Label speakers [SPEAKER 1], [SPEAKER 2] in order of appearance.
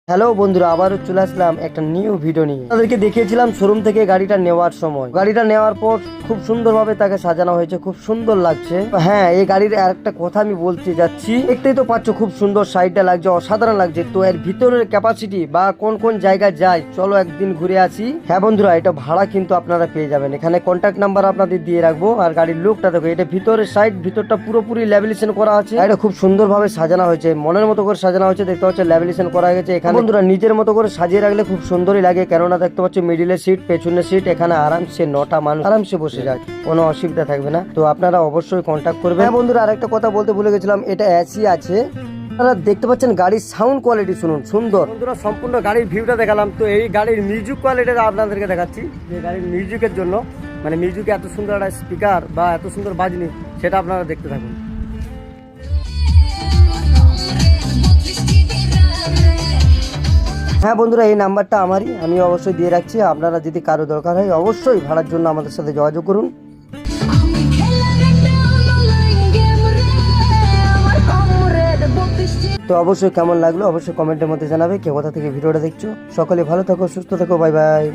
[SPEAKER 1] Hello বন্ধুরা, আবারও চলে আসলাম একটা নিউ ভিডিও নিয়ে। তাদেরকে দেখিয়েছিলাম শোরুম থেকে গাড়িটা নেওয়ার সময়। গাড়িটা নেওয়ার পর খুব সুন্দরভাবে তাকে সাজানো হয়েছে, খুব সুন্দর লাগছে। হ্যাঁ, এই গাড়ির আরেকটা কথা আমি বলতে যাচ্ছি। দেখতেই তো পাচ্ছ খুব সুন্দর সাইডটা লাগছে, অসাধারণ লাগছে। তো এর ভিতরের ক্যাপাসিটি বা কোন কোন জায়গায় যায় চলো একদিন ঘুরে আসি। হ্যাঁ বন্ধুরা, এটা ভাড়া কিন্তু আপনারা পেয়ে যাবেন। এখানে কন্ট্যাক্ট নাম্বার আপনাদের দিয়ে রাখবো। আর গাড়ির লুকটা দেখো, এটা ভিতরের সাইড, ভিতরটা পুরোপুরি ল্যামিনেশন করা আছে। এটা খুব সুন্দরভাবে সাজানো হয়েছে, মনের মতো করে সাজানো হয়েছে। দেখতে পাচ্ছ ল্যামিনেশন করা গেছে। এখানে বন্ধুরা নিজের মতো করে সাজিয়ে রাখলে খুব সুন্দরই লাগে, কেননা দেখতে পাচ্ছ মিডিলের সিট, পেছনের সিট, এখানে আরামসে 9টা মানুষ আরামসে বসে যায়, কোনো অসুবিধা থাকবে না। তো আপনারা অবশ্যই কন্ট্যাক্ট করবেন। হ্যাঁ বন্ধুরা, আরেকটা কথা বলতে ভুলে গেছিলাম, এটা এসি আছে। আপনারা দেখতে পাচ্ছেন গাড়ির সাউন্ড কোয়ালিটি শুনুন, সুন্দর। বন্ধুরা সম্পূর্ণ গাড়ির ভিউটা দেখালাম। তো এই গাড়ির মিউজিক কোয়ালিটিটা আপনাদেরকে দেখাচ্ছি, যে গাড়ির মিউজিকের জন্য, মানে মিউজিকে এত সুন্দর একটা স্পিকার বা এত সুন্দর বাজনি, সেটা আপনারা দেখতে থাকুন। হ্যাঁ বন্ধুরা, এই নাম্বারটা আমারই, আমি অবশ্যই দিয়ে রাখছি। আপনারা যদি কারো দরকার হয় অবশ্যই ভাড়ার জন্য আমাদের সাথে যোগাযোগ করুন। তো অবশ্যই কেমন লাগলো অবশ্যই কমেন্টের মধ্যে জানাবে, কে কোথা থেকে ভিডিওটা দেখছো। সকলে ভালো থাকো, সুস্থ থাকো, বাই বাই।